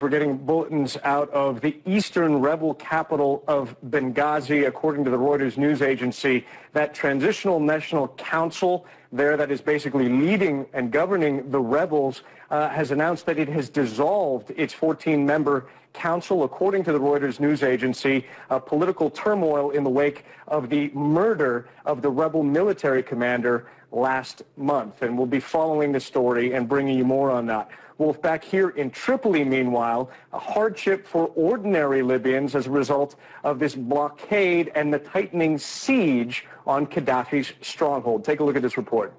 We're getting bulletins out of the eastern rebel capital of Benghazi. According to the Reuters news agency, that transitional national council there that is basically leading and governing the rebels has announced that it has dissolved its 14-member council. According to the Reuters news agency, political turmoil in the wake of the murder of the rebel military commander last month. And we'll be following the story and bringing you more on that. Wolf, back here in Tripoli, meanwhile, a hardship for ordinary Libyans as a result of this blockade and the tightening siege on Gaddafi's stronghold. Take a look at this report.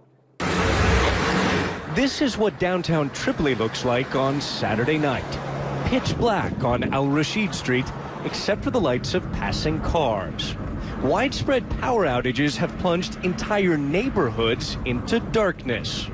This is what downtown Tripoli looks like on Saturday night. Pitch black on Al Rashid Street, except for the lights of passing cars. Widespread power outages have plunged entire neighborhoods into darkness.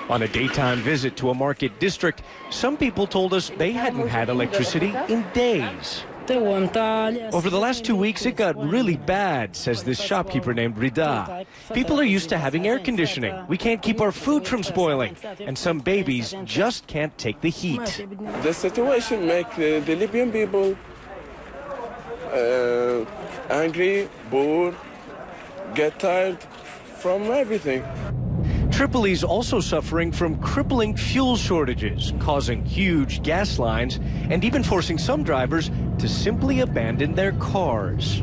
On a daytime visit to a market district, some people told us they hadn't had electricity in days. Over the last 2 weeks, it got really bad, says this shopkeeper named Rida. People are used to having air conditioning. We can't keep our food from spoiling, and some babies just can't take the heat. The situation makes the Libyan people angry, bored, get tired from everything. Tripoli's also suffering from crippling fuel shortages, causing huge gas lines and even forcing some drivers to simply abandon their cars.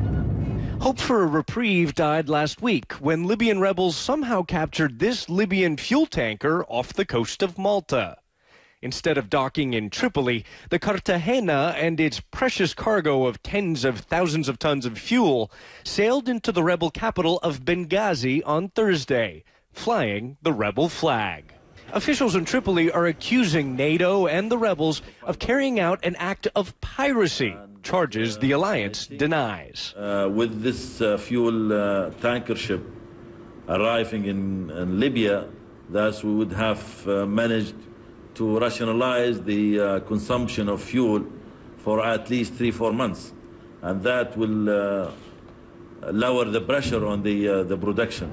Hope for a reprieve died last week when Libyan rebels somehow captured this Libyan fuel tanker off the coast of Malta. Instead of docking in Tripoli, the Cartagena and its precious cargo of tens of thousands of tons of fuel sailed into the rebel capital of Benghazi on Thursday, flying the rebel flag. Officials in Tripoli are accusing NATO and the rebels of carrying out an act of piracy, charges the alliance denies. With this fuel tanker ship arriving in Libya, thus we would have managed to rationalize the consumption of fuel for at least 3-4 months. And that will lower the pressure on the production.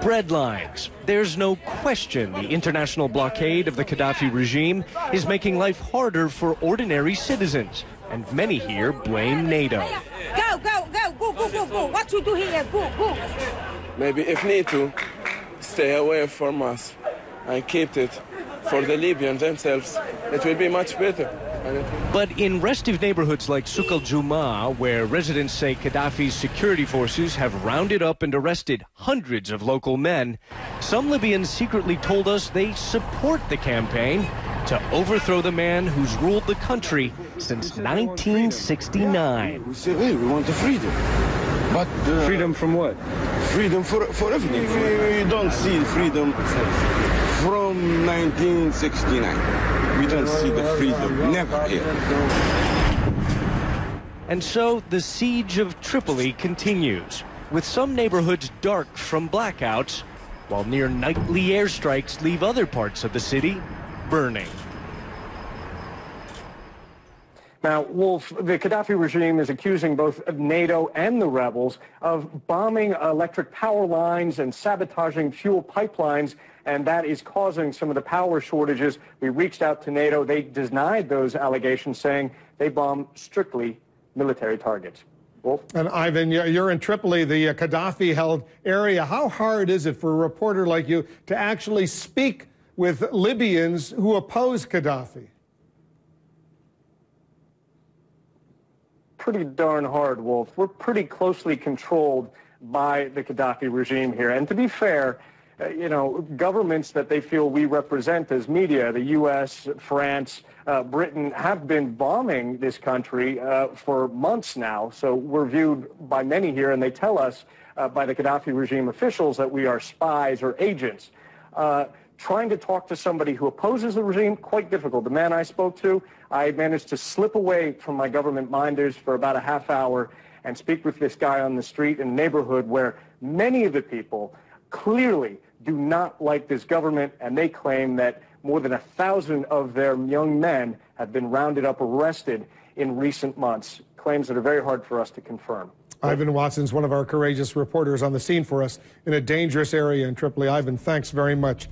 Bread lines. There's no question the international blockade of the Gaddafi regime is making life harder for ordinary citizens, and many here blame NATO. Go, go, go, go, go, go, go. What you do here? Go, go. Maybe if need to, stay away from us and keep it for the Libyans themselves. It will be much better. But in restive neighborhoods like Souk al-Juma, where residents say Gaddafi's security forces have rounded up and arrested hundreds of local men, some Libyans secretly told us they support the campaign to overthrow the man who's ruled the country since 1969. We say, hey, we want the freedom. But freedom from what? Freedom for everything. We don't see freedom from 1969. We don't see the freedom, never here. And so the siege of Tripoli continues, with some neighborhoods dark from blackouts, while near nightly airstrikes leave other parts of the city burning. Now, Wolf, the Gaddafi regime is accusing both NATO and the rebels of bombing electric power lines and sabotaging fuel pipelines, and that is causing some of the power shortages. We reached out to NATO. They denied those allegations, saying they bomb strictly military targets. Wolf? And Ivan, you're in Tripoli, the Gaddafi-held area. How hard is it for a reporter like you to actually speak with Libyans who oppose Gaddafi? Pretty darn hard, Wolf. We're pretty closely controlled by the Gaddafi regime here. And to be fair, you know, governments that they feel we represent as media, the U.S., France, Britain, have been bombing this country for months now. So we're viewed by many here, and they tell us by the Gaddafi regime officials that we are spies or agents. Trying to talk to somebody who opposes the regime, quite difficult. The man I spoke to, I managed to slip away from my government minders for about a half hour and speak with this guy on the street in a neighborhood where many of the people clearly do not like this government, and they claim that more than 1,000 of their young men have been rounded up, arrested in recent months. Claims that are very hard for us to confirm. Ivan Watson's one of our courageous reporters on the scene for us in a dangerous area in Tripoli. Ivan, thanks very much.